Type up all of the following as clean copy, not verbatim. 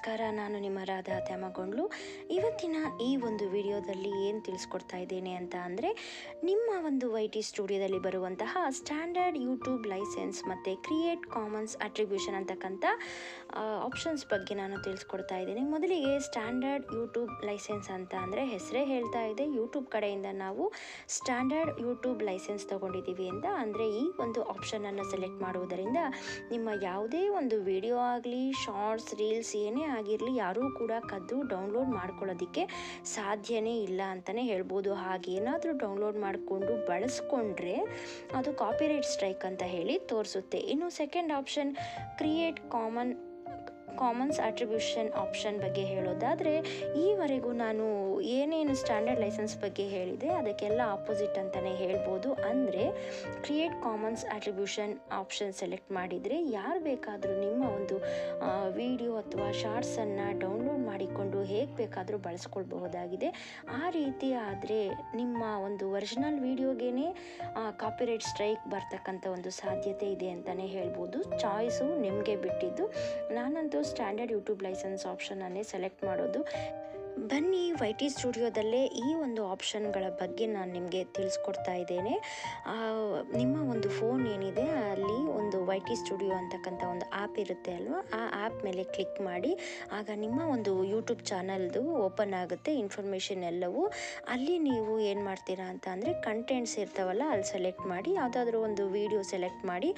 ನಮಸ್ಕಾರ, ನಾನು ನಿಮ್ಮ ರಾಧಾ ತ್ಯಾಮಗೊಂಡ್ಲು. ಇವತ್ತಿನ ಈ ಒಂದು ವಿಡಿಯೋದಲ್ಲಿ ಏನು ತಿಳಿಸ್ಕೊಡ್ತಾ ಇದ್ದೇನೆ ಅಂತ ಅಂದರೆ, ನಿಮ್ಮ ಒಂದು YT ಸ್ಟುಡಿಯೋದಲ್ಲಿ ಬರುವಂತಹ ಸ್ಟ್ಯಾಂಡರ್ಡ್ ಯೂಟ್ಯೂಬ್ ಲೈಸೆನ್ಸ್ ಮತ್ತು ಕ್ರಿಯೇಟ್ ಕಾಮನ್ಸ್ ಅಟ್ರಿಬ್ಯೂಷನ್ ಅಂತಕ್ಕಂಥ ಆಪ್ಷನ್ಸ್ ಬಗ್ಗೆ ನಾನು ತಿಳಿಸ್ಕೊಡ್ತಾ ಇದ್ದೀನಿ. ಮೊದಲಿಗೆ ಸ್ಟ್ಯಾಂಡರ್ಡ್ ಯೂಟ್ಯೂಬ್ ಲೈಸೆನ್ಸ್ ಅಂತ ಅಂದರೆ ಹೆಸರೇ ಹೇಳ್ತಾ ಇದೆ, ಯೂಟ್ಯೂಬ್ ಕಡೆಯಿಂದ ನಾವು ಸ್ಟ್ಯಾಂಡರ್ಡ್ ಯೂಟ್ಯೂಬ್ ಲೈಸೆನ್ಸ್ ತೊಗೊಂಡಿದ್ದೀವಿ ಅಂತ. ಅಂದರೆ ಈ ಒಂದು ಆಪ್ಷನನ್ನು ಸೆಲೆಕ್ಟ್ ಮಾಡುವುದರಿಂದ ನಿಮ್ಮ ಯಾವುದೇ ಒಂದು ವಿಡಿಯೋ ಆಗಲಿ, ಶಾರ್ಟ್ಸ್, ರೀಲ್ಸ್ ಏನೇ ಆಗಿರಲಿ ಯಾರೂ ಕೂಡ ಕದ್ದು ಡೌನ್ಲೋಡ್ ಮಾಡ್ಕೊಳ್ಳೋದಕ್ಕೆ ಸಾಧ್ಯನೇ ಇಲ್ಲ ಅಂತಲೇ ಹೇಳ್ಬೋದು. ಹಾಗೇನಾದರೂ ಡೌನ್ಲೋಡ್ ಮಾಡಿಕೊಂಡು ಬಳಸ್ಕೊಂಡ್ರೆ ಅದು ಕಾಪಿರೈಟ್ ಸ್ಟ್ರೈಕ್ ಅಂತ ಹೇಳಿ ತೋರಿಸುತ್ತೆ. ಇನ್ನು second option create Commons attribution option ಬಗ್ಗೆ ಹೇಳೋದಾದರೆ, ಈವರೆಗೂ ನಾನು ಏನೇನು ಸ್ಟ್ಯಾಂಡರ್ಡ್ ಲೈಸೆನ್ಸ್ ಬಗ್ಗೆ ಹೇಳಿದೆ ಅದಕ್ಕೆಲ್ಲ ಆಪೋಸಿಟ್ ಅಂತಲೇ ಹೇಳ್ಬೋದು. ಅಂದರೆ create Commons attribution option select ಮಾಡಿದರೆ ಯಾರು ಬೇಕಾದರೂ ನಿಮ್ಮ ಒಂದು ವಿಡಿಯೋ ಅಥವಾ ಶಾರ್ಟ್ಸನ್ನು ಡೌನ್ಲೋಡ್ ಮಾಡಿಕೊಂಡು ಹೇಗೆ ಬೇಕಾದರೂ ಬಳಸ್ಕೊಳ್ಬಹುದಾಗಿದೆ. ಆ ರೀತಿ ಆದರೆ ನಿಮ್ಮ ಒಂದು ಒರಿಜಿನಲ್ ವಿಡಿಯೋಗೇ ಕಾಪಿರೈಟ್ ಸ್ಟ್ರೈಕ್ ಬರ್ತಕ್ಕಂಥ ಒಂದು ಸಾಧ್ಯತೆ ಇದೆ ಅಂತಲೇ ಹೇಳ್ಬೋದು. ಚಾಯ್ಸು ನಿಮಗೆ ಬಿಟ್ಟಿದ್ದು. ನಾನಂತೂ ಸ್ಟ್ಯಾಂಡರ್ಡ್ ಯೂಟ್ಯೂಬ್ ಲೈಸೆನ್ಸ್ ಆಪ್ಷನನ್ನೇ ಸೆಲೆಕ್ಟ್ ಮಾಡೋದು. ಬನ್ನಿ, YT ಸ್ಟುಡಿಯೋದಲ್ಲೇ ಈ ಒಂದು ಆಪ್ಷನ್ಗಳ ಬಗ್ಗೆ ನಾನು ನಿಮಗೆ ತಿಳಿಸ್ಕೊಡ್ತಾ ಇದ್ದೇನೆ. ನಿಮ್ಮ ಒಂದು ಫೋನ್ ಏನಿದೆ ಅಲ್ಲಿ ಒಂದು YT ಸ್ಟುಡಿಯೋ ಅಂತಕ್ಕಂಥ ಒಂದು ಆ್ಯಪ್ ಇರುತ್ತೆ ಅಲ್ವಾ, ಆ ಆ್ಯಪ್ ಮೇಲೆ ಕ್ಲಿಕ್ ಮಾಡಿ ಆಗ ನಿಮ್ಮ ಒಂದು ಯೂಟ್ಯೂಬ್ ಚಾನಲ್ದು ಓಪನ್ ಆಗುತ್ತೆ, ಇನ್ಫಾರ್ಮೇಷನ್ ಎಲ್ಲವೂ. ಅಲ್ಲಿ ನೀವು ಏನು ಮಾಡ್ತೀರಾ ಅಂತ ಅಂದರೆ ಕಂಟೆಂಟ್ಸ್ ಇರ್ತಾವಲ್ಲ ಅಲ್ಲಿ ಸೆಲೆಕ್ಟ್ ಮಾಡಿ ಯಾವುದಾದ್ರೂ ಒಂದು ವಿಡಿಯೋ ಸೆಲೆಕ್ಟ್ ಮಾಡಿ,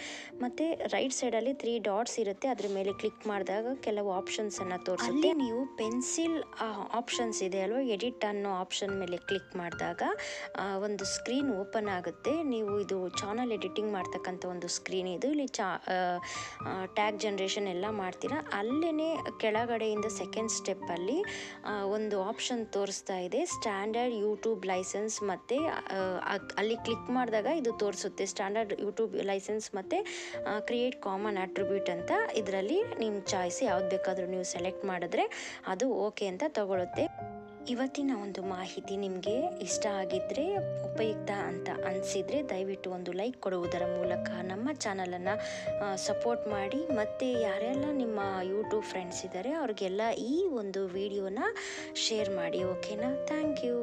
ಮತ್ತು ರೈಟ್ ಸೈಡಲ್ಲಿ 3 ಡಾಟ್ಸ್ ಇರುತ್ತೆ, ಅದ್ರ ಮೇಲೆ ಕ್ಲಿಕ್ ಮಾಡಿದಾಗ ಕೆಲವು ಆಪ್ಷನ್ಸನ್ನು ತೋರಿಸುತ್ತೆ. ಅಲ್ಲಿ ನೀವು ಪೆನ್ಸಿಲ್ ಆಪ್ಷನ್ಸ್ ಇದೆ ಅಲ್ವಾ, ಎಡಿಟ್ ಅನ್ನೋ ಆಪ್ಷನ್ ಮೇಲೆ ಕ್ಲಿಕ್ ಮಾಡಿದಾಗ ಒಂದು ಸ್ಕ್ರೀನ್ ಓಪನ್ ಆಗುತ್ತೆ. ನೀವು ಇದು ಚಾನಲ್ ಎಡಿಟಿಂಗ್ ಮಾಡ್ತಕ್ಕಂಥ ಒಂದು ಸ್ಕ್ರೀನ್ ಇದು. ಇಲ್ಲಿ ಟ್ಯಾಗ್ ಜನ್ರೇಷನ್ ಎಲ್ಲ ಮಾಡ್ತೀರಾ. ಅಲ್ಲೇ ಕೆಳಗಡೆಯಿಂದ ಸೆಕೆಂಡ್ ಸ್ಟೆಪ್ಪಲ್ಲಿ ಒಂದು ಆಪ್ಷನ್ ತೋರಿಸ್ತಾ ಇದೆ ಸ್ಟ್ಯಾಂಡರ್ಡ್ ಯೂಟ್ಯೂಬ್ ಲೈಸೆನ್ಸ್, ಮತ್ತು ಅಲ್ಲಿ ಕ್ಲಿಕ್ ಮಾಡಿದಾಗ ಇದು ತೋರಿಸುತ್ತೆ ಸ್ಟ್ಯಾಂಡರ್ಡ್ ಯೂಟ್ಯೂಬ್ ಲೈಸೆನ್ಸ್ ಮತ್ತು ಕ್ರಿಯೇಟ್ ಕಾಮನ್ ಅಟ್ರಿಬ್ಯೂಟ್ ಅಂತ. ಇದರಲ್ಲಿ ನಿಮ್ಮ ಚಾಯ್ಸ್ ಯಾವ್ದು ಬೇಕಾದರೂ ನೀವು ಸೆಲೆಕ್ಟ್ ಮಾಡಿದ್ರೆ ಅದು ಓಕೆ ಅಂತ ತಗೊಳುತ್ತೆ. ಇವತ್ತಿನ ಒಂದು ಮಾಹಿತಿ ನಿಮಗೆ ಇಷ್ಟ ಆಗಿದ್ದರೆ, ಉಪಯುಕ್ತ ಅಂತ ಅನಿಸಿದರೆ ದಯವಿಟ್ಟು ಒಂದು ಲೈಕ್ ಕೊಡುವುದರ ಮೂಲಕ ನಮ್ಮ ಚಾನಲನ್ನು ಸಪೋರ್ಟ್ ಮಾಡಿ. ಮತ್ತು ಯಾರೆಲ್ಲ ನಿಮ್ಮ ಯೂಟ್ಯೂಬ್ ಫ್ರೆಂಡ್ಸ್ ಇದ್ದಾರೆ ಅವ್ರಿಗೆಲ್ಲ ಈ ಒಂದು ವಿಡಿಯೋನ ಶೇರ್ ಮಾಡಿ. ಓಕೆನಾ? Thank you.